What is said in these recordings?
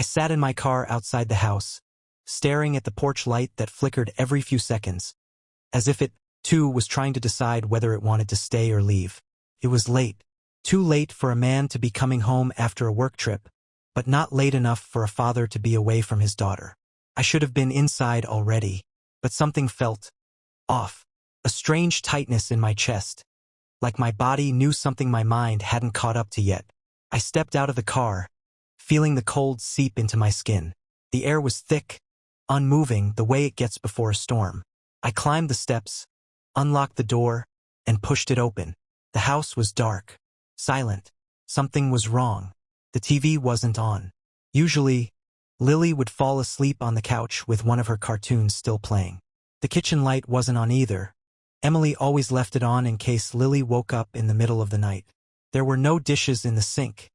I sat in my car outside the house, staring at the porch light that flickered every few seconds, as if it, too, was trying to decide whether it wanted to stay or leave. It was late. Too late for a man to be coming home after a work trip, but not late enough for a father to be away from his daughter. I should have been inside already, but something felt off. A strange tightness in my chest, like my body knew something my mind hadn't caught up to yet. I stepped out of the car, feeling the cold seep into my skin. The air was thick, unmoving the way it gets before a storm. I climbed the steps, unlocked the door, and pushed it open. The house was dark, silent. Something was wrong. The TV wasn't on. Usually, Lily would fall asleep on the couch with one of her cartoons still playing. The kitchen light wasn't on either. Emily always left it on in case Lily woke up in the middle of the night. There were no dishes in the sink,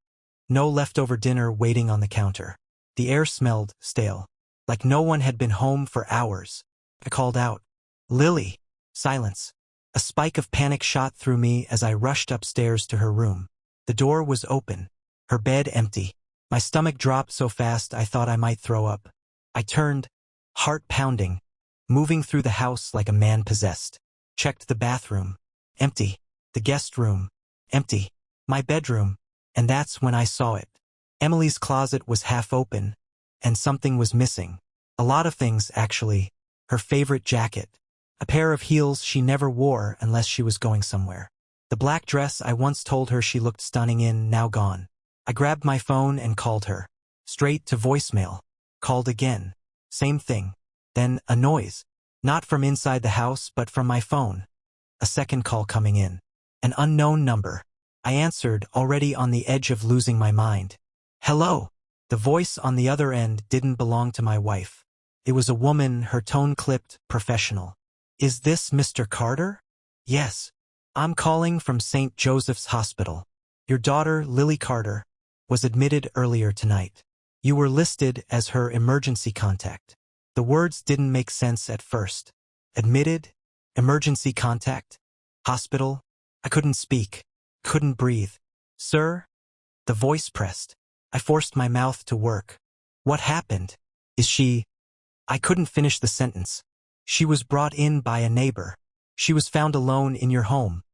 no leftover dinner waiting on the counter. The air smelled stale, like no one had been home for hours. I called out, "Lily!" Silence. A spike of panic shot through me as I rushed upstairs to her room. The door was open, her bed empty. My stomach dropped so fast I thought I might throw up. I turned, heart pounding, moving through the house like a man possessed. Checked the bathroom. Empty. The guest room. Empty. My bedroom. And that's when I saw it. Emily's closet was half open, and something was missing. A lot of things, actually. Her favorite jacket. A pair of heels she never wore unless she was going somewhere. The black dress I once told her she looked stunning in, now gone. I grabbed my phone and called her. Straight to voicemail. Called again. Same thing. Then a noise. Not from inside the house, but from my phone. A second call coming in. An unknown number. I answered, already on the edge of losing my mind. "Hello." The voice on the other end didn't belong to my wife. It was a woman, her tone clipped, professional. "Is this Mr. Carter?" "Yes. I'm calling from St. Joseph's Hospital. Your daughter, Lily Carter, was admitted earlier tonight. You were listed as her emergency contact." The words didn't make sense at first. Admitted? Emergency contact? Hospital? I couldn't speak. Couldn't breathe. "Sir?" The voice pressed. I forced my mouth to work. "What happened? Is she—" I couldn't finish the sentence. "She was brought in by a neighbor. She was found alone in your home.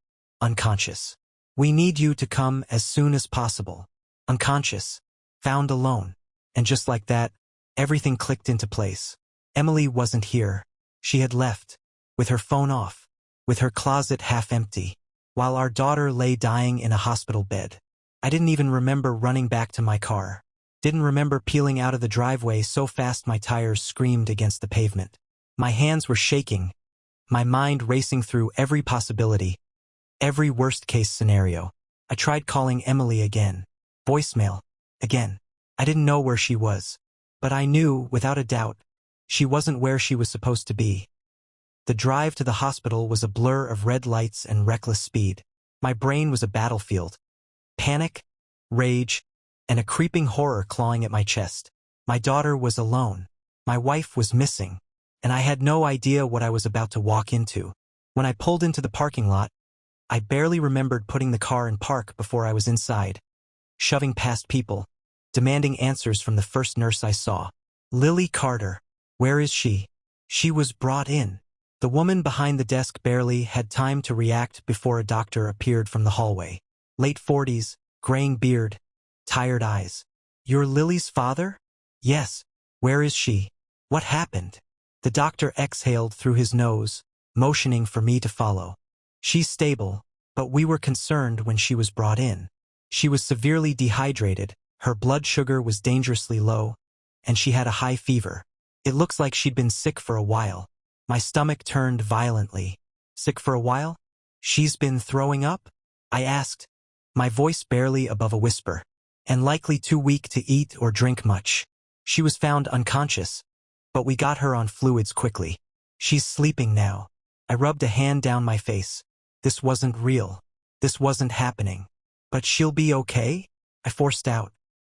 Unconscious. We need you to come as soon as possible." Unconscious. Found alone. And just like that, everything clicked into place. Emily wasn't here. She had left. With her phone off. With her closet half empty. While our daughter lay dying in a hospital bed. I didn't even remember running back to my car. Didn't remember peeling out of the driveway so fast my tires screamed against the pavement. My hands were shaking. My mind racing through every possibility. Every worst-case scenario. I tried calling Emily again. Voicemail. Again. I didn't know where she was. But I knew, without a doubt, she wasn't where she was supposed to be. The drive to the hospital was a blur of red lights and reckless speed. My brain was a battlefield. Panic, rage, and a creeping horror clawing at my chest. My daughter was alone. My wife was missing. And I had no idea what I was about to walk into. When I pulled into the parking lot, I barely remembered putting the car in park before I was inside. Shoving past people. Demanding answers from the first nurse I saw. "Lily Carter. Where is she?" She was brought in. The woman behind the desk barely had time to react before a doctor appeared from the hallway. Late 40s, graying beard, tired eyes. "You're Lily's father?" "Yes. Where is she?" "What happened?" The doctor exhaled through his nose, motioning for me to follow. "She's stable, but we were concerned when she was brought in. She was severely dehydrated, her blood sugar was dangerously low, and she had a high fever. It looks like she'd been sick for a while." My stomach turned violently. "Sick for a while? She's been throwing up?" I asked, my voice barely above a whisper. "And likely too weak to eat or drink much. She was found unconscious, but we got her on fluids quickly. She's sleeping now." I rubbed a hand down my face. This wasn't real. This wasn't happening. "But she'll be okay?" I forced out.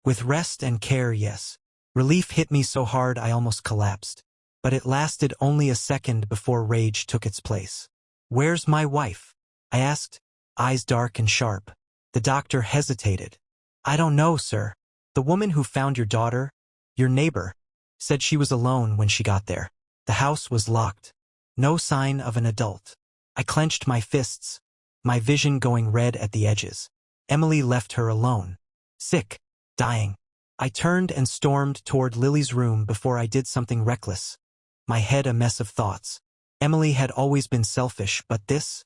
"With rest and care, yes." Relief hit me so hard I almost collapsed. But it lasted only a second before rage took its place. "Where's my wife?" I asked, eyes dark and sharp. The doctor hesitated. "I don't know, sir. The woman who found your daughter, Your neighbor said she was alone when she got there. The house was locked. No sign of an adult. I clenched my fists, my vision going red at the edges. Emily left her alone. Sick. Dying. I turned and stormed toward Lily's room before I did something reckless. My head a mess of thoughts. Emily had always been selfish, but this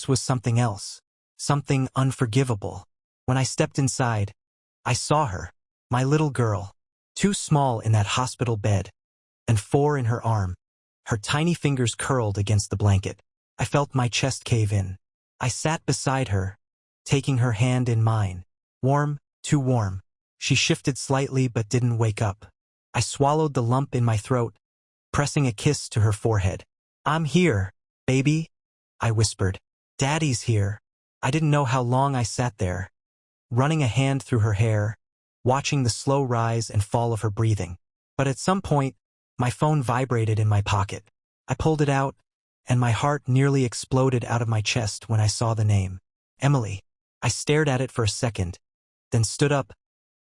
was something else. Something unforgivable. When I stepped inside, I saw her. My little girl. 2 small in that hospital bed, and 4 in her arm. Her tiny fingers curled against the blanket. I felt my chest cave in. I sat beside her, taking her hand in mine. Warm, too warm. She shifted slightly but didn't wake up. I swallowed the lump in my throat, pressing a kiss to her forehead. I'm here, baby, I whispered. Daddy's here. I didn't know how long I sat there, running a hand through her hair, watching the slow rise and fall of her breathing. But at some point, my phone vibrated in my pocket. I pulled it out, and my heart nearly exploded out of my chest when I saw the name. Emily. I stared at it for a second, then stood up,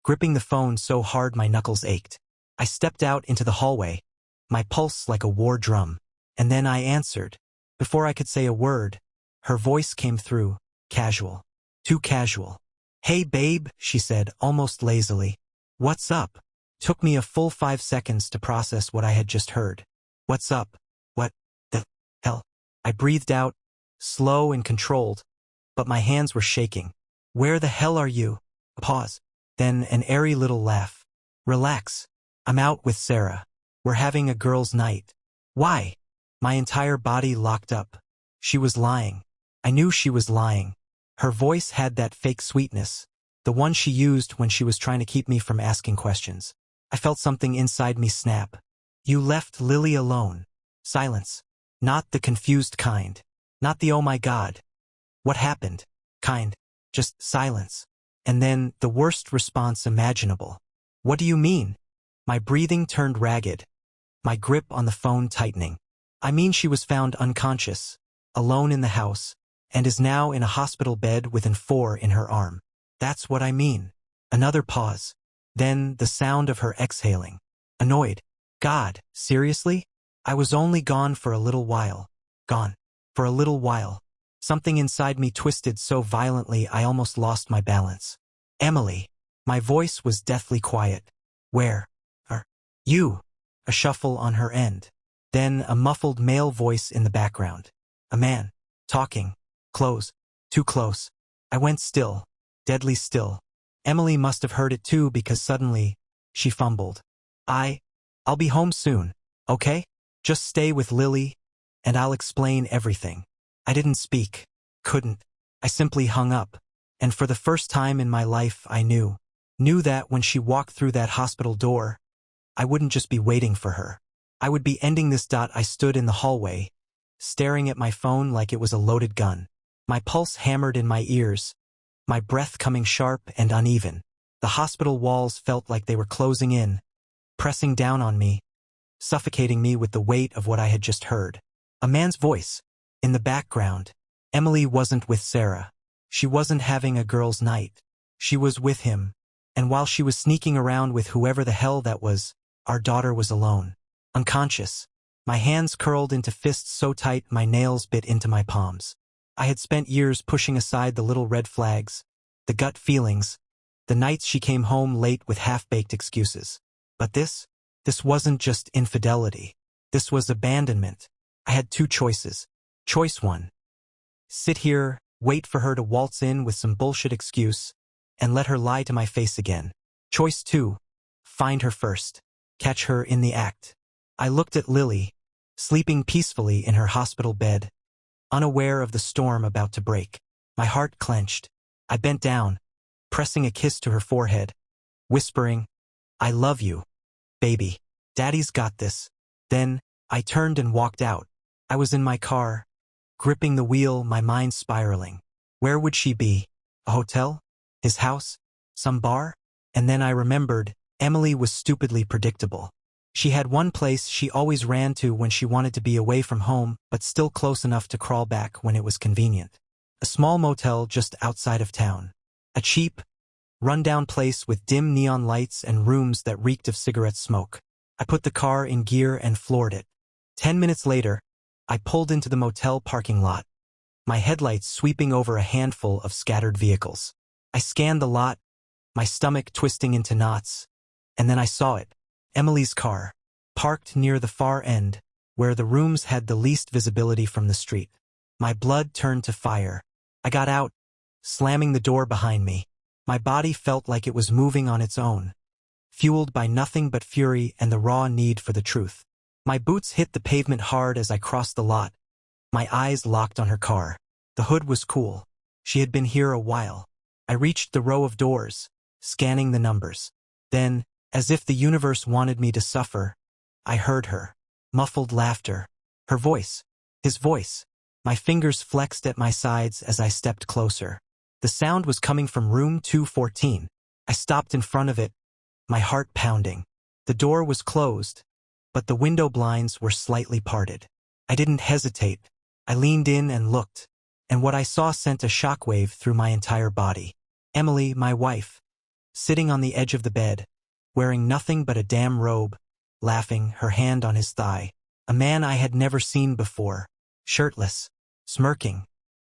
gripping the phone so hard my knuckles ached. I stepped out into the hallway, my pulse like a war drum. And then I answered. Before I could say a word, her voice came through, casual. Too casual. Hey babe, she said, almost lazily. What's up? Took me a full 5 seconds to process what I had just heard. What's up? What the hell? I breathed out, slow and controlled, but my hands were shaking. Where the hell are you? Pause. Then an airy little laugh. Relax. I'm out with Sarah. We're having a girls' night. Why? My entire body locked up. She was lying. I knew she was lying. Her voice had that fake sweetness, the one she used when she was trying to keep me from asking questions. I felt something inside me snap. You left Lily alone. Silence. Not the confused kind. Not the oh my god. What happened? Kind. Just silence. And then the worst response imaginable. What do you mean? My breathing turned ragged, my grip on the phone tightening. I mean she was found unconscious, alone in the house, and is now in a hospital bed with an 4 in her arm. That's what I mean. Another pause. Then the sound of her exhaling. Annoyed. God, seriously? I was only gone for a little while. Gone. For a little while. Something inside me twisted so violently I almost lost my balance. Emily. My voice was deathly quiet. Where are you? A shuffle on her end. Then a muffled male voice in the background. A man. Talking. Close. Too close. I went still. Deadly still. Emily must have heard it too because suddenly, she fumbled. I'll be home soon, okay? Just stay with Lily, and I'll explain everything. I didn't speak. Couldn't. I simply hung up. And for the first time in my life I knew that when she walked through that hospital door, I wouldn't just be waiting for her. I would be ending this. I stood in the hallway, staring at my phone like it was a loaded gun. My pulse hammered in my ears, my breath coming sharp and uneven. The hospital walls felt like they were closing in, pressing down on me, suffocating me with the weight of what I had just heard. A man's voice. In the background. Emily wasn't with Sarah. She wasn't having a girls' night. She was with him. And while she was sneaking around with whoever the hell that was, our daughter was alone. Unconscious. My hands curled into fists so tight my nails bit into my palms. I had spent years pushing aside the little red flags, the gut feelings, the nights she came home late with half-baked excuses. But this wasn't just infidelity. This was abandonment. I had 2 choices. Choice 1. Sit here, wait for her to waltz in with some bullshit excuse, and let her lie to my face again. Choice 2. Find her first. Catch her in the act. I looked at Lily, sleeping peacefully in her hospital bed, unaware of the storm about to break. My heart clenched. I bent down, pressing a kiss to her forehead, whispering, I love you, baby. Daddy's got this. Then, I turned and walked out. I was in my car, gripping the wheel, my mind spiraling. Where would she be? A hotel? His house? Some bar? And then I remembered, Emily was stupidly predictable. She had one place she always ran to when she wanted to be away from home, but still close enough to crawl back when it was convenient. A small motel just outside of town. A cheap, rundown place with dim neon lights and rooms that reeked of cigarette smoke. I put the car in gear and floored it. 10 minutes later, I pulled into the motel parking lot, my headlights sweeping over a handful of scattered vehicles. I scanned the lot, my stomach twisting into knots, and then I saw it. Emily's car, parked near the far end, where the rooms had the least visibility from the street. My blood turned to fire. I got out, slamming the door behind me. My body felt like it was moving on its own, fueled by nothing but fury and the raw need for the truth. My boots hit the pavement hard as I crossed the lot. My eyes locked on her car. The hood was cool. She had been here a while. I reached the row of doors, scanning the numbers. Then, as if the universe wanted me to suffer, I heard her. Muffled laughter. Her voice. His voice. My fingers flexed at my sides as I stepped closer. The sound was coming from room 214. I stopped in front of it, my heart pounding. The door was closed, but the window blinds were slightly parted. I didn't hesitate. I leaned in and looked, and what I saw sent a shockwave through my entire body. Emily, my wife, sitting on the edge of the bed, wearing nothing but a damn robe, laughing, her hand on his thigh. A man I had never seen before, shirtless, smirking,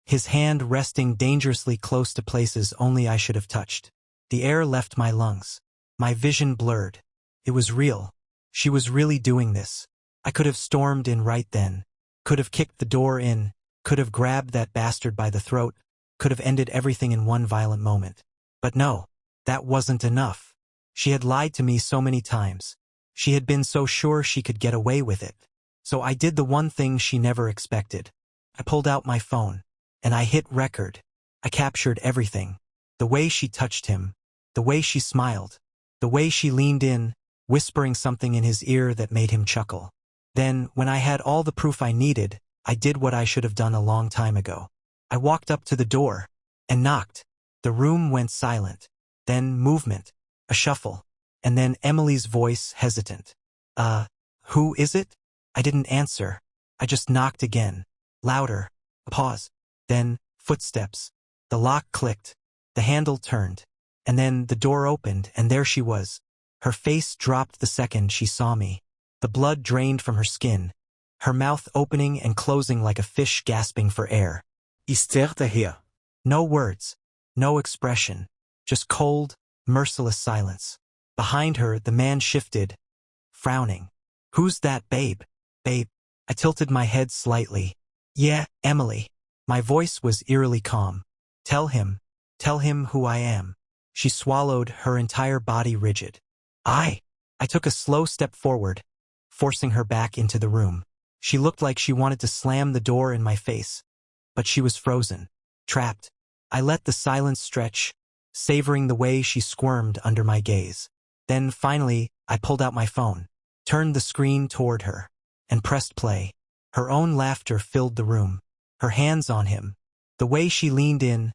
his hand resting dangerously close to places only I should have touched. The air left my lungs. My vision blurred. It was real. She was really doing this. I could have stormed in right then, could have kicked the door in, could have grabbed that bastard by the throat, could have ended everything in one violent moment. But no, that wasn't enough. She had lied to me so many times. She had been so sure she could get away with it. So I did the one thing she never expected. I pulled out my phone, and I hit record. I captured everything. The way she touched him, the way she smiled, the way she leaned in, whispering something in his ear that made him chuckle. Then, when I had all the proof I needed, I did what I should have done a long time ago. I walked up to the door and knocked. The room went silent. Then movement, a shuffle, and then Emily's voice hesitant. Who is it? I didn't answer. I just knocked again. Louder. A pause. Then, footsteps. The lock clicked. The handle turned. And then the door opened, and there she was. Her face dropped the second she saw me. The blood drained from her skin, her mouth opening and closing like a fish gasping for air. Esther here. No words, no expression, just cold, merciless silence. Behind her, the man shifted, frowning. Who's that, babe? Babe. I tilted my head slightly. Yeah, Emily. My voice was eerily calm. Tell him who I am. She swallowed, her entire body rigid. I took a slow step forward, forcing her back into the room. She looked like she wanted to slam the door in my face, but she was frozen, trapped. I let the silence stretch, savoring the way she squirmed under my gaze. Then, finally, I pulled out my phone, turned the screen toward her, and pressed play. Her own laughter filled the room, her hands on him. The way she leaned in,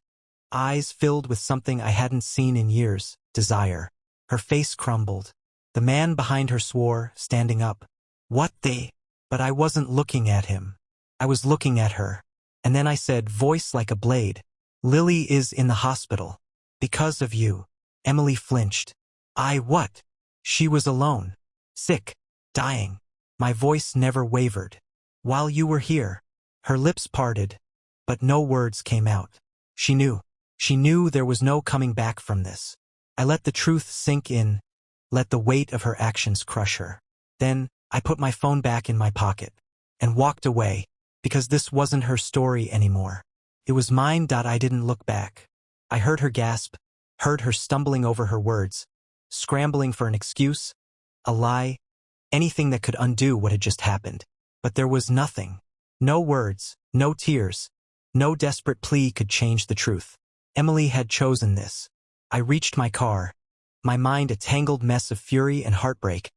eyes filled with something I hadn't seen in years, desire. Her face crumbled. The man behind her swore, standing up. What the? But I wasn't looking at him. I was looking at her. And then I said, voice like a blade, Lily is in the hospital. Because of you. Emily flinched. What? She was alone. Sick. Dying. My voice never wavered. While you were here. Her lips parted, but no words came out. She knew. She knew there was no coming back from this. I let the truth sink in, let the weight of her actions crush her. Then, I put my phone back in my pocket and walked away, because this wasn't her story anymore. It was mine. I didn't look back. I heard her gasp, heard her stumbling over her words, scrambling for an excuse, a lie, anything that could undo what had just happened. But there was nothing. No words, no tears, no desperate plea could change the truth. Emily had chosen this. I reached my car, my mind a tangled mess of fury and heartbreak,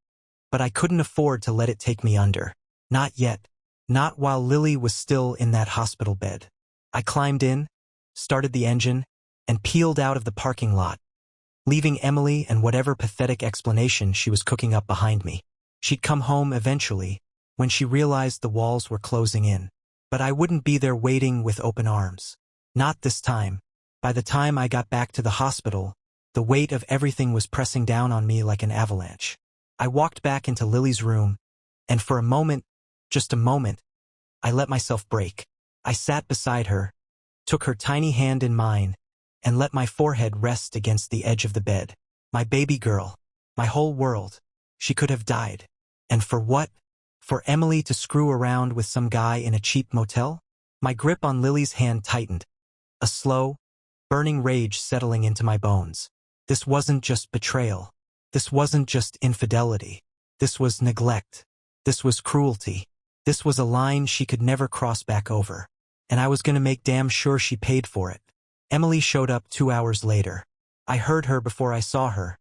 but I couldn't afford to let it take me under. Not yet. Not while Lily was still in that hospital bed. I climbed in, started the engine, and peeled out of the parking lot, leaving Emily and whatever pathetic explanation she was cooking up behind me. She'd come home eventually, when she realized the walls were closing in. But I wouldn't be there waiting with open arms. Not this time. By the time I got back to the hospital, The weight of everything was pressing down on me like an avalanche. I walked back into Lily's room, and for a moment, just a moment, I let myself break. I sat beside her, took her tiny hand in mine, and let my forehead rest against the edge of the bed. My baby girl, my whole world, she could have died. And for what? For Emily to screw around with some guy in a cheap motel? My grip on Lily's hand tightened, a slow, burning rage settling into my bones. This wasn't just betrayal. This wasn't just infidelity. This was neglect. This was cruelty. This was a line she could never cross back over. And I was going to make damn sure she paid for it. Emily showed up 2 hours later. I heard her before I saw her.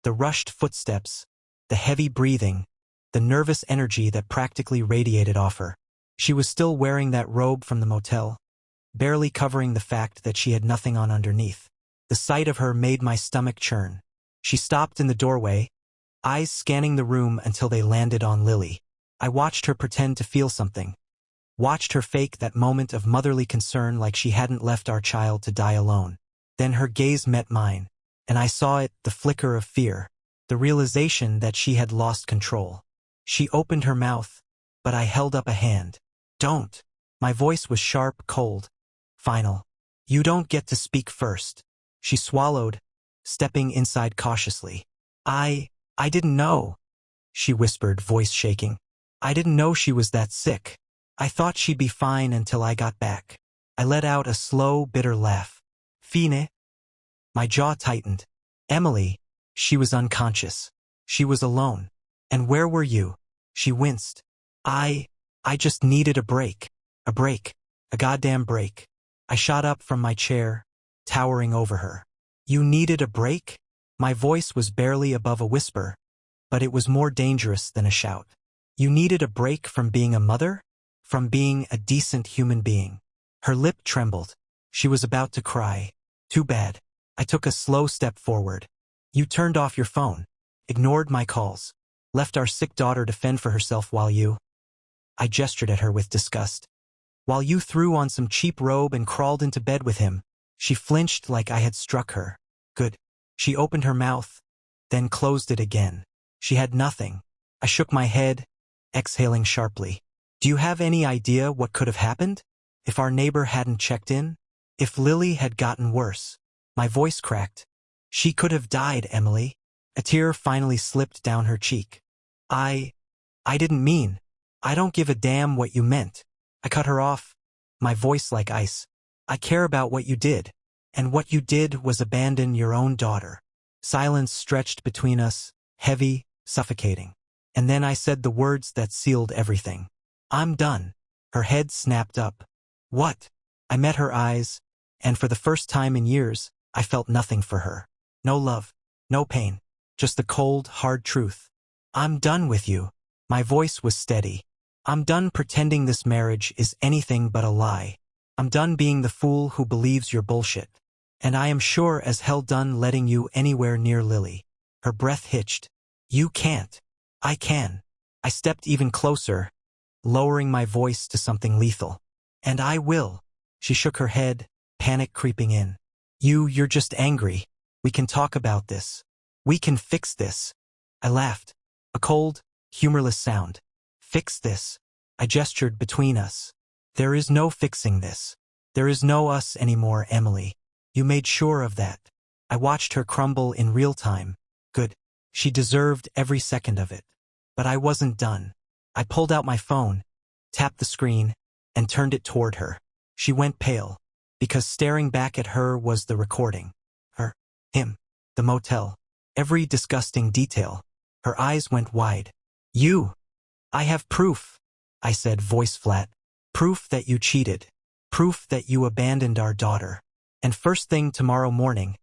The rushed footsteps, the heavy breathing, the nervous energy that practically radiated off her. She was still wearing that robe from the motel, barely covering the fact that she had nothing on underneath. The sight of her made my stomach churn. She stopped in the doorway, eyes scanning the room until they landed on Lily. I watched her pretend to feel something. Watched her fake that moment of motherly concern like she hadn't left our child to die alone. Then her gaze met mine, and I saw it, the flicker of fear, the realization that she had lost control. She opened her mouth, but I held up a hand. Don't. My voice was sharp, cold, final. You don't get to speak first. She swallowed, stepping inside cautiously. I didn't know, she whispered, voice shaking. I didn't know she was that sick. I thought she'd be fine until I got back. I let out a slow, bitter laugh. Fine? My jaw tightened. Emily, she was unconscious. She was alone. And where were you? She winced. I just needed a break. A break. A goddamn break. I shot up from my chair, towering over her. You needed a break? My voice was barely above a whisper, but it was more dangerous than a shout. You needed a break from being a mother? From being a decent human being? Her lip trembled. She was about to cry. Too bad. I took a slow step forward. You turned off your phone, ignored my calls, left our sick daughter to fend for herself while you... I gestured at her with disgust. While you threw on some cheap robe and crawled into bed with him. She flinched like I had struck her. Good. She opened her mouth, then closed it again. She had nothing. I shook my head, exhaling sharply. Do you have any idea what could have happened? If our neighbor hadn't checked in? If Lily had gotten worse? My voice cracked. She could have died, Emily. A tear finally slipped down her cheek. I didn't mean. I don't give a damn what you meant. I cut her off, my voice like ice. I care about what you did. And what you did was abandon your own daughter. Silence stretched between us, heavy, suffocating. And then I said the words that sealed everything. I'm done. Her head snapped up. What? I met her eyes, and for the first time in years, I felt nothing for her. No love, no pain, just the cold, hard truth. I'm done with you. My voice was steady. I'm done pretending this marriage is anything but a lie. I'm done being the fool who believes your bullshit. And I am sure as hell done letting you anywhere near Lily. Her breath hitched. You can't. I can. I stepped even closer, lowering my voice to something lethal. And I will. She shook her head, panic creeping in. You're just angry. We can talk about this. We can fix this. I laughed. A cold, humorless sound. Fix this. I gestured between us. There is no fixing this. There is no us anymore, Emily. You made sure of that. I watched her crumble in real time. Good. She deserved every second of it. But I wasn't done. I pulled out my phone, tapped the screen, and turned it toward her. She went pale, because staring back at her was the recording. Her, him, the motel, every disgusting detail. Her eyes went wide. You! I have proof, I said, voice flat. Proof that you cheated. Proof that you abandoned our daughter. And first thing tomorrow morning,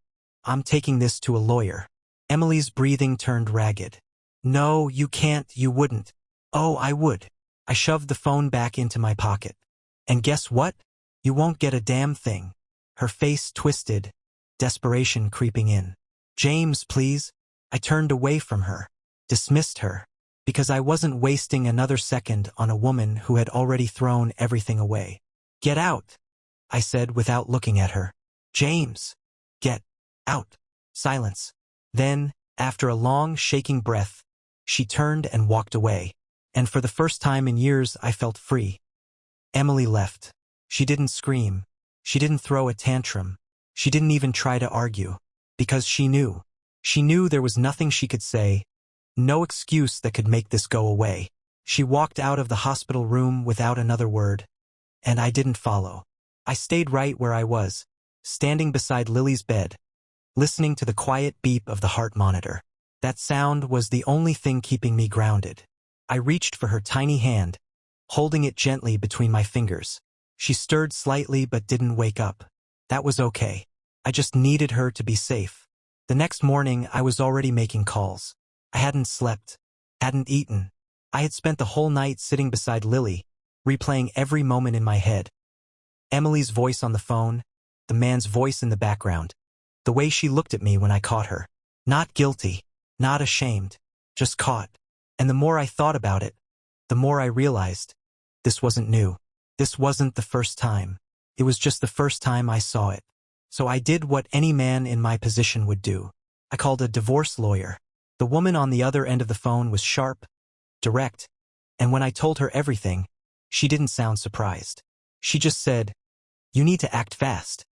I'm taking this to a lawyer. Emily's breathing turned ragged. No, you can't, you wouldn't. Oh, I would. I shoved the phone back into my pocket. And guess what? You won't get a damn thing. Her face twisted, desperation creeping in. James, please. I turned away from her, dismissed her, because I wasn't wasting another second on a woman who had already thrown everything away. Get out, I said without looking at her. James, get out. Silence. Then, after a long, shaking breath, she turned and walked away. And for the first time in years, I felt free. Emily left. She didn't scream. She didn't throw a tantrum. She didn't even try to argue. Because she knew. She knew there was nothing she could say, no excuse that could make this go away. She walked out of the hospital room without another word. And I didn't follow. I stayed right where I was, standing beside Lily's bed, listening to the quiet beep of the heart monitor. That sound was the only thing keeping me grounded. I reached for her tiny hand, holding it gently between my fingers. She stirred slightly but didn't wake up. That was okay. I just needed her to be safe. The next morning, I was already making calls. I hadn't slept, hadn't eaten. I had spent the whole night sitting beside Lily, replaying every moment in my head. Emily's voice on the phone, the man's voice in the background, the way she looked at me when I caught her. Not guilty, not ashamed, just caught. And the more I thought about it, the more I realized this wasn't new. This wasn't the first time. It was just the first time I saw it. So I did what any man in my position would do. I called a divorce lawyer. The woman on the other end of the phone was sharp, direct, and when I told her everything, she didn't sound surprised. She just said, "You need to act fast."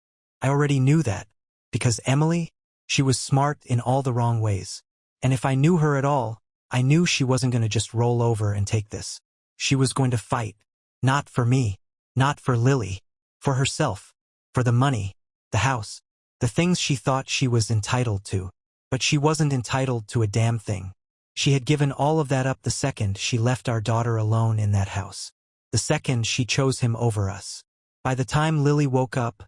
I already knew that, because Emily, she was smart in all the wrong ways. And if I knew her at all, I knew she wasn't going to just roll over and take this. She was going to fight. Not for me, not for Lily, for herself, for the money, the house, the things she thought she was entitled to. But she wasn't entitled to a damn thing. She had given all of that up the second she left our daughter alone in that house. The second she chose him over us. By the time Lily woke up,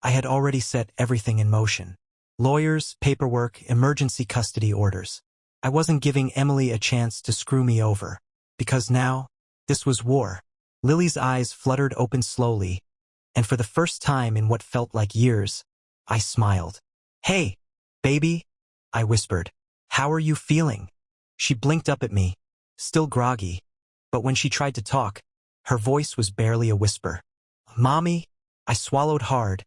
I had already set everything in motion. Lawyers, paperwork, emergency custody orders. I wasn't giving Emily a chance to screw me over. Because now, this was war. Lily's eyes fluttered open slowly, and for the first time in what felt like years, I smiled. "Hey, baby," I whispered. "How are you feeling?" She blinked up at me, still groggy, but when she tried to talk, her voice was barely a whisper. "Mommy," I swallowed hard,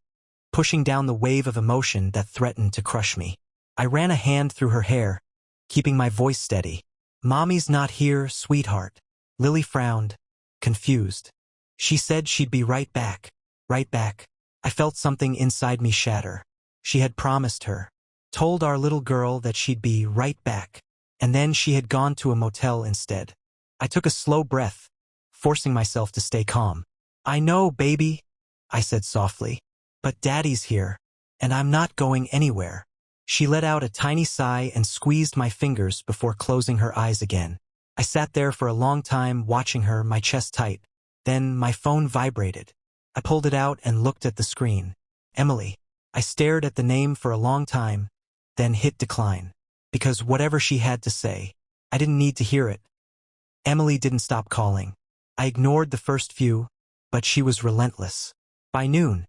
pushing down the wave of emotion that threatened to crush me. I ran a hand through her hair, keeping my voice steady. "Mommy's not here, sweetheart." Lily frowned, confused. She said she'd be right back. Right back. I felt something inside me shatter. She had promised her, told our little girl that she'd be right back, and then she had gone to a motel instead. I took a slow breath, forcing myself to stay calm. "I know, baby," I said softly, "but Daddy's here, and I'm not going anywhere." She let out a tiny sigh and squeezed my fingers before closing her eyes again. I sat there for a long time watching her, my chest tight. Then my phone vibrated. I pulled it out and looked at the screen. Emily. I stared at the name for a long time, then hit decline. Because whatever she had to say, I didn't need to hear it. Emily didn't stop calling. I ignored the first few, but she was relentless. By noon,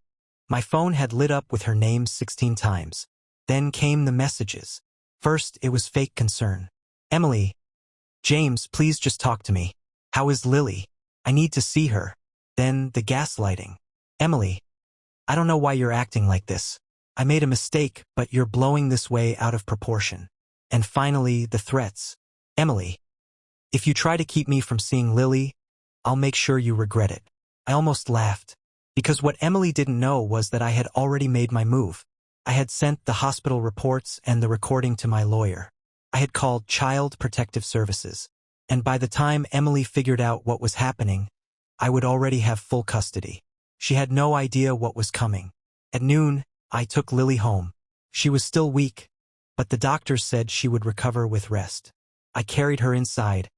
my phone had lit up with her name 16 times. Then came the messages. First, it was fake concern. "Emily, James, please just talk to me. How is Lily? I need to see her." Then the gaslighting. "Emily, I don't know why you're acting like this. I made a mistake, but you're blowing this way out of proportion." And finally, the threats. "Emily, if you try to keep me from seeing Lily, I'll make sure you regret it." I almost laughed, because what Emily didn't know was that I had already made my move. I had sent the hospital reports and the recording to my lawyer. I had called Child Protective Services, and by the time Emily figured out what was happening, I would already have full custody. She had no idea what was coming. At noon, I took Lily home. She was still weak, but the doctors said she would recover with rest. I carried her inside,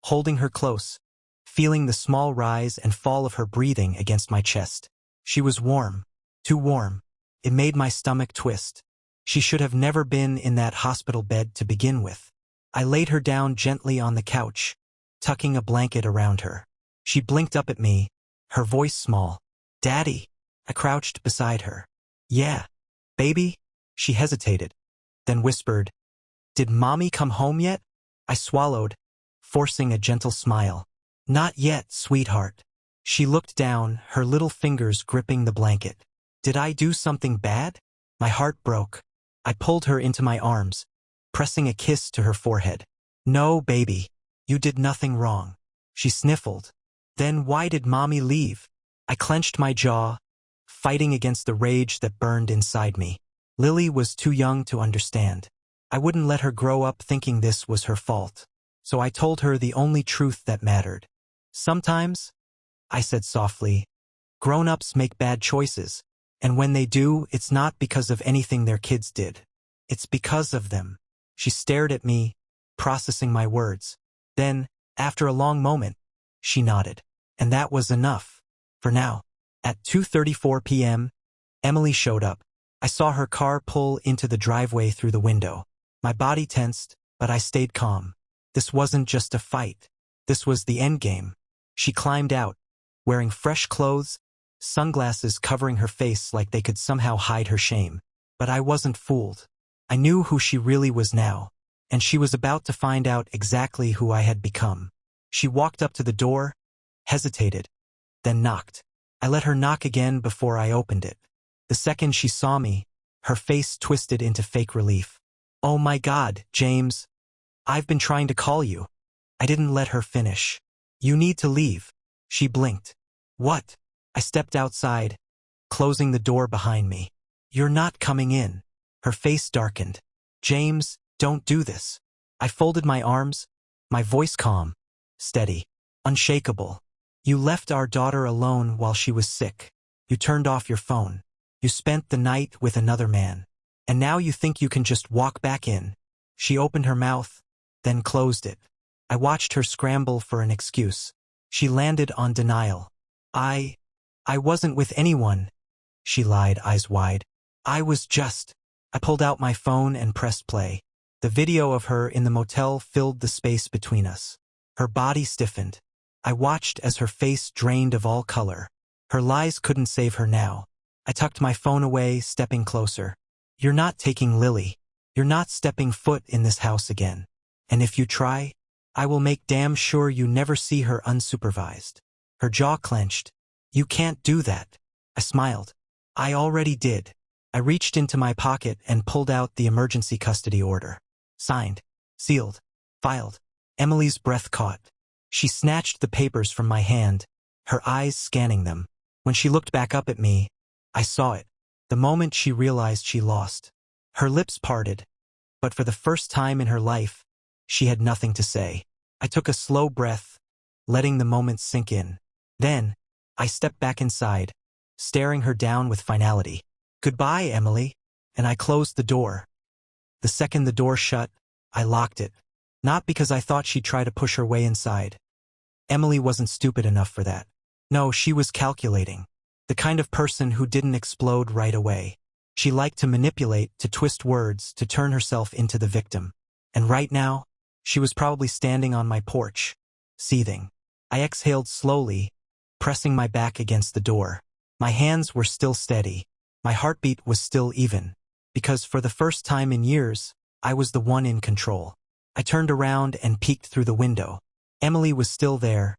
holding her close, feeling the small rise and fall of her breathing against my chest. She was warm, too warm. It made my stomach twist. She should have never been in that hospital bed to begin with. I laid her down gently on the couch, tucking a blanket around her. She blinked up at me, her voice small. "Daddy." I crouched beside her. "Yeah, baby?" She hesitated, then whispered, "Did Mommy come home yet?" I swallowed, forcing a gentle smile. "Not yet, sweetheart." She looked down, her little fingers gripping the blanket. Did I do something bad? My heart broke. I pulled her into my arms, pressing a kiss to her forehead. "No, baby. You did nothing wrong." She sniffled. "Then why did Mommy leave?" I clenched my jaw, fighting against the rage that burned inside me. Lily was too young to understand. I wouldn't let her grow up thinking this was her fault. So I told her the only truth that mattered. "Sometimes," I said softly, "grown-ups make bad choices. And when they do, it's not because of anything their kids did. It's because of them." She stared at me, processing my words. Then, after a long moment, she nodded. And that was enough. For now. At 2:34 p.m., Emily showed up. I saw her car pull into the driveway through the window. My body tensed, but I stayed calm. This wasn't just a fight. This was the endgame. She climbed out, wearing fresh clothes, sunglasses covering her face like they could somehow hide her shame. But I wasn't fooled. I knew who she really was now, and she was about to find out exactly who I had become. She walked up to the door, hesitated, then knocked. I let her knock again before I opened it. The second she saw me, her face twisted into fake relief. "Oh my God, James. I've been trying to call you." I didn't let her finish. "You need to leave." She blinked. "What?" I stepped outside, closing the door behind me. "You're not coming in." Her face darkened. "James, don't do this." I folded my arms, my voice calm, steady, unshakable. "You left our daughter alone while she was sick. You turned off your phone. You spent the night with another man. And now you think you can just walk back in." She opened her mouth, then closed it. I watched her scramble for an excuse. She landed on denial. I wasn't with anyone," she lied, eyes wide. "I was just." I pulled out my phone and pressed play. The video of her in the motel filled the space between us. Her body stiffened. I watched as her face drained of all color. Her lies couldn't save her now. I tucked my phone away, stepping closer. "You're not taking Lily. You're not stepping foot in this house again. And if you try, I will make damn sure you never see her unsupervised." Her jaw clenched. "You can't do that." I smiled. "I already did." I reached into my pocket and pulled out the emergency custody order. Signed, sealed, filed. Emily's breath caught. She snatched the papers from my hand, her eyes scanning them. When she looked back up at me, I saw it. The moment she realized she lost. Her lips parted, but for the first time in her life, she had nothing to say. I took a slow breath, letting the moment sink in. Then, I stepped back inside, staring her down with finality. "Goodbye, Emily," and I closed the door. The second the door shut, I locked it. Not because I thought she'd try to push her way inside. Emily wasn't stupid enough for that. No, she was calculating. The kind of person who didn't explode right away. She liked to manipulate, to twist words, to turn herself into the victim. And right now, she was probably standing on my porch, seething. I exhaled slowly, pressing my back against the door. My hands were still steady. My heartbeat was still even. Because for the first time in years, I was the one in control. I turned around and peeked through the window. Emily was still there,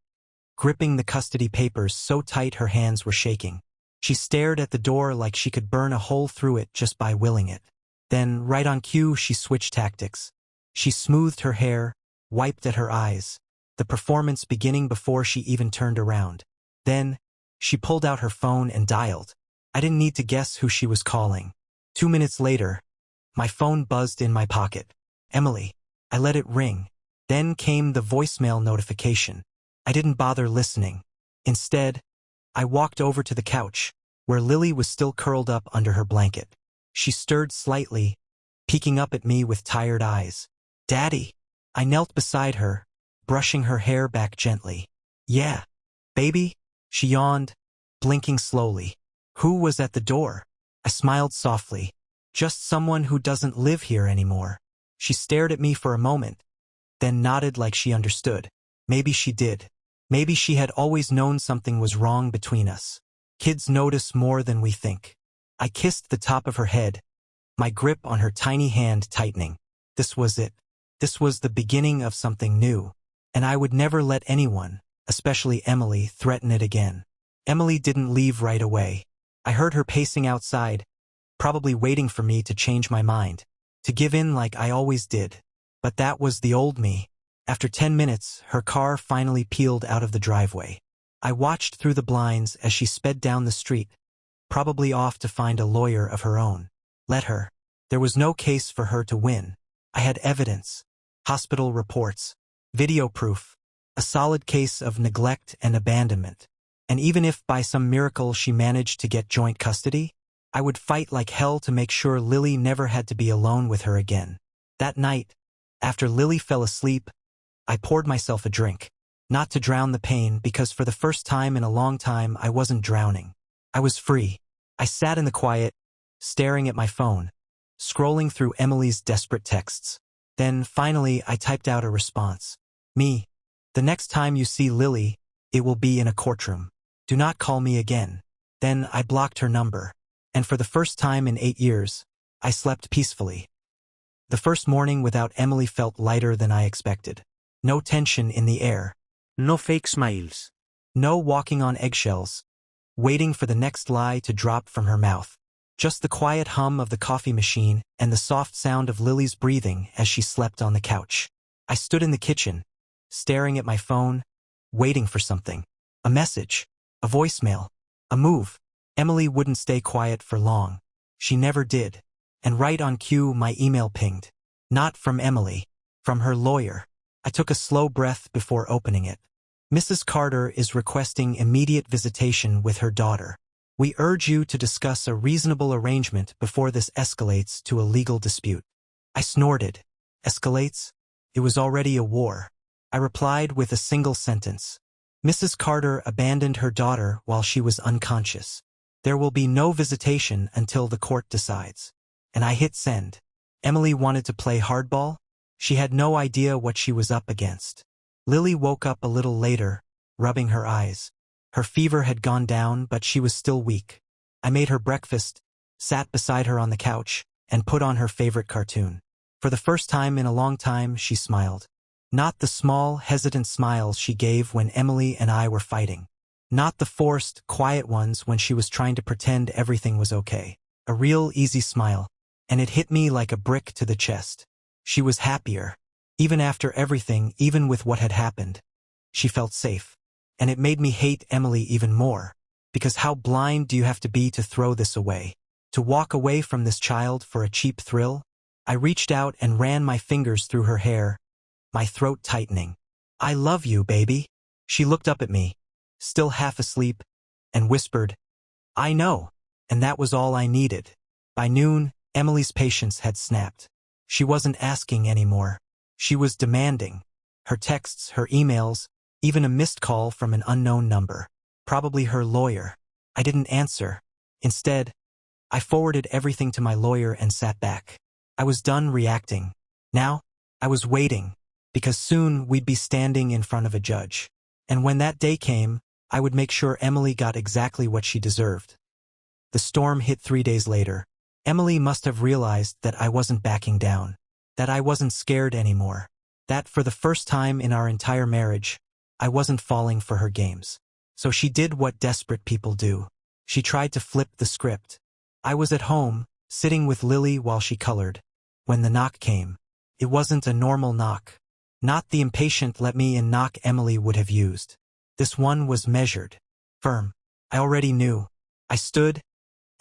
gripping the custody papers so tight her hands were shaking. She stared at the door like she could burn a hole through it just by willing it. Then, right on cue, she switched tactics. She smoothed her hair, wiped at her eyes, the performance beginning before she even turned around. Then, she pulled out her phone and dialed. I didn't need to guess who she was calling. 2 minutes later, my phone buzzed in my pocket. "Emily." I let it ring. Then came the voicemail notification. I didn't bother listening. Instead, I walked over to the couch, where Lily was still curled up under her blanket. She stirred slightly, peeking up at me with tired eyes. "Daddy." I knelt beside her, brushing her hair back gently. "Yeah, baby?" She yawned, blinking slowly. "Who was at the door?" I smiled softly. "Just someone who doesn't live here anymore." She stared at me for a moment, then nodded like she understood. Maybe she did. Maybe she had always known something was wrong between us. Kids notice more than we think. I kissed the top of her head, my grip on her tiny hand tightening. This was it. This was the beginning of something new, and I would never let anyone, especially Emily, threaten it again. Emily didn't leave right away. I heard her pacing outside, probably waiting for me to change my mind, to give in like I always did. But that was the old me. After 10 minutes, her car finally peeled out of the driveway. I watched through the blinds as she sped down the street, probably off to find a lawyer of her own. Let her. There was no case for her to win. I had evidence, hospital reports, video proof, a solid case of neglect and abandonment. And even if by some miracle she managed to get joint custody, I would fight like hell to make sure Lily never had to be alone with her again. That night, after Lily fell asleep, I poured myself a drink. Not to drown the pain, because for the first time in a long time I wasn't drowning. I was free. I sat in the quiet, staring at my phone, scrolling through Emily's desperate texts. Then, finally, I typed out a response. Me. The next time you see Lily, it will be in a courtroom. Do not call me again. Then I blocked her number. And for the first time in 8 years, I slept peacefully. The first morning without Emily felt lighter than I expected. No tension in the air. No fake smiles. No walking on eggshells, waiting for the next lie to drop from her mouth. Just the quiet hum of the coffee machine and the soft sound of Lily's breathing as she slept on the couch. I stood in the kitchen, staring at my phone, waiting for something. A message, a voicemail, a move. Emily wouldn't stay quiet for long. She never did. And right on cue, my email pinged. Not from Emily, from her lawyer. I took a slow breath before opening it. Mrs. Carter is requesting immediate visitation with her daughter. We urge you to discuss a reasonable arrangement before this escalates to a legal dispute. I snorted. Escalates? It was already a war. I replied with a single sentence. Mrs. Carter abandoned her daughter while she was unconscious. There will be no visitation until the court decides. And I hit send. Emily wanted to play hardball. She had no idea what she was up against. Lily woke up a little later, rubbing her eyes. Her fever had gone down, but she was still weak. I made her breakfast, sat beside her on the couch, and put on her favorite cartoon. For the first time in a long time, she smiled. Not the small, hesitant smiles she gave when Emily and I were fighting. Not the forced, quiet ones when she was trying to pretend everything was okay. A real, easy smile. And it hit me like a brick to the chest. She was happier. Even after everything, even with what had happened. She felt safe. And it made me hate Emily even more. Because how blind do you have to be to throw this away? To walk away from this child for a cheap thrill? I reached out and ran my fingers through her hair, my throat tightening. I love you, baby. She looked up at me, still half asleep, and whispered, I know. And that was all I needed. By noon, Emily's patience had snapped. She wasn't asking anymore. She was demanding. Her texts, her emails, even a missed call from an unknown number. Probably her lawyer. I didn't answer. Instead, I forwarded everything to my lawyer and sat back. I was done reacting. Now, I was waiting, because soon we'd be standing in front of a judge. And when that day came, I would make sure Emily got exactly what she deserved. The storm hit 3 days later. Emily must have realized that I wasn't backing down, that I wasn't scared anymore, that for the first time in our entire marriage, I wasn't falling for her games. So she did what desperate people do. She tried to flip the script. I was at home, sitting with Lily while she colored. When the knock came, it wasn't a normal knock. Not the impatient let me in knock Emily would have used. This one was measured, firm. I already knew. I stood,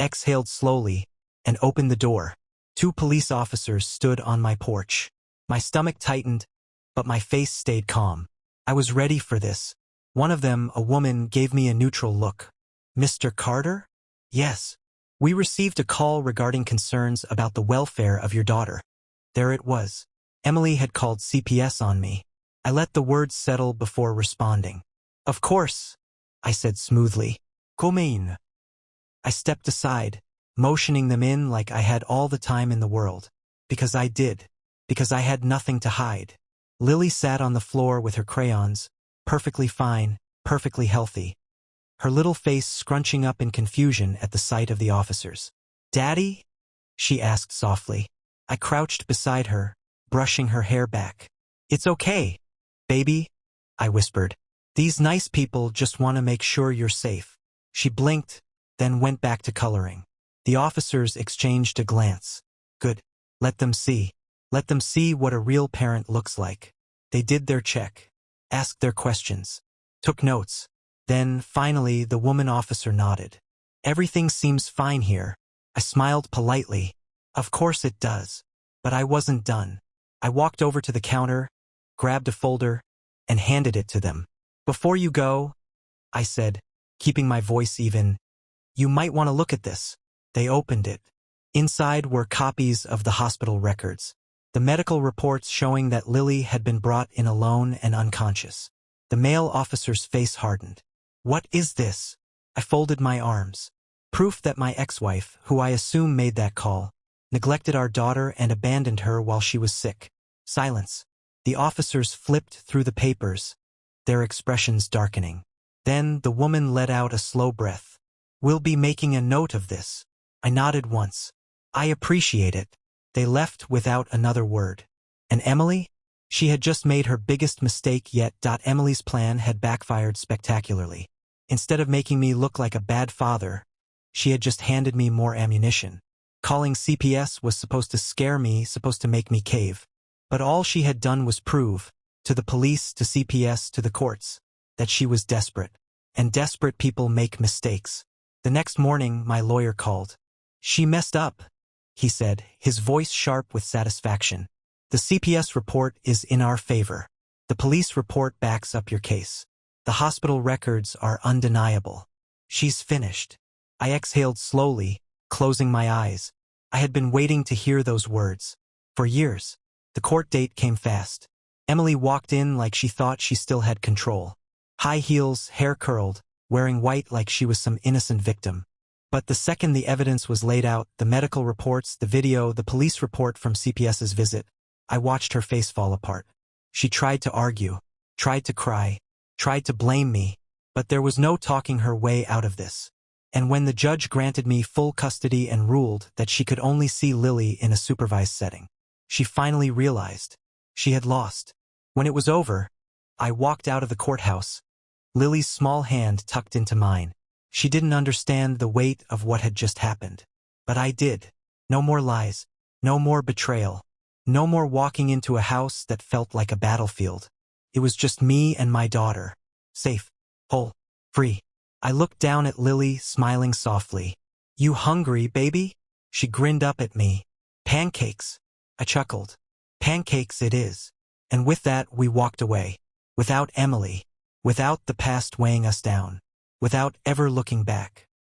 exhaled slowly, and opened the door. 2 police officers stood on my porch. My stomach tightened, but my face stayed calm. I was ready for this. One of them, a woman, gave me a neutral look. Mr. Carter? Yes. We received a call regarding concerns about the welfare of your daughter. There it was. Emily had called CPS on me. I let the words settle before responding. Of course, I said smoothly. Come in. I stepped aside, motioning them in like I had all the time in the world. Because I did. Because I had nothing to hide. Lily sat on the floor with her crayons, perfectly fine, perfectly healthy. Her little face scrunching up in confusion at the sight of the officers. Daddy? She asked softly. I crouched beside her, brushing her hair back. It's okay, baby, I whispered. These nice people just want to make sure you're safe. She blinked, then went back to coloring. The officers exchanged a glance. Good. Let them see. Let them see what a real parent looks like. They did their check. Asked their questions. Took notes. Then, finally, the woman officer nodded. Everything seems fine here. I smiled politely. Of course it does. But I wasn't done. I walked over to the counter, grabbed a folder, and handed it to them. Before you go, I said, keeping my voice even, you might want to look at this. They opened it. Inside were copies of the hospital records. The medical reports showing that Lily had been brought in alone and unconscious. The male officer's face hardened. What is this? I folded my arms. Proof that my ex-wife, who I assume made that call, neglected our daughter and abandoned her while she was sick. Silence. The officers flipped through the papers, their expressions darkening. Then the woman let out a slow breath. We'll be making a note of this. I nodded once. I appreciate it. They left without another word. And Emily? She had just made her biggest mistake yet. Emily's plan had backfired spectacularly. Instead of making me look like a bad father, she had just handed me more ammunition. Calling CPS was supposed to scare me, supposed to make me cave. But all she had done was prove, to the police, to CPS, to the courts, that she was desperate. And desperate people make mistakes. The next morning, my lawyer called. She messed up, he said, his voice sharp with satisfaction. The CPS report is in our favor. The police report backs up your case. The hospital records are undeniable. She's finished. I exhaled slowly, closing my eyes. I had been waiting to hear those words. For years. The court date came fast. Emily walked in like she thought she still had control. High heels, hair curled, wearing white like she was some innocent victim. But the second the evidence was laid out, the medical reports, the video, the police report from CPS's visit, I watched her face fall apart. She tried to argue, tried to cry, tried to blame me, but there was no talking her way out of this. And when the judge granted me full custody and ruled that she could only see Lily in a supervised setting, she finally realized she had lost. When it was over, I walked out of the courthouse, Lily's small hand tucked into mine. She didn't understand the weight of what had just happened. But I did. No more lies. No more betrayal. No more walking into a house that felt like a battlefield. It was just me and my daughter. Safe. Whole. Free. I looked down at Lily, smiling softly. You hungry, baby? She grinned up at me. Pancakes. I chuckled. Pancakes it is. And with that we walked away. Without Emily. Without the past weighing us down. Without ever looking back.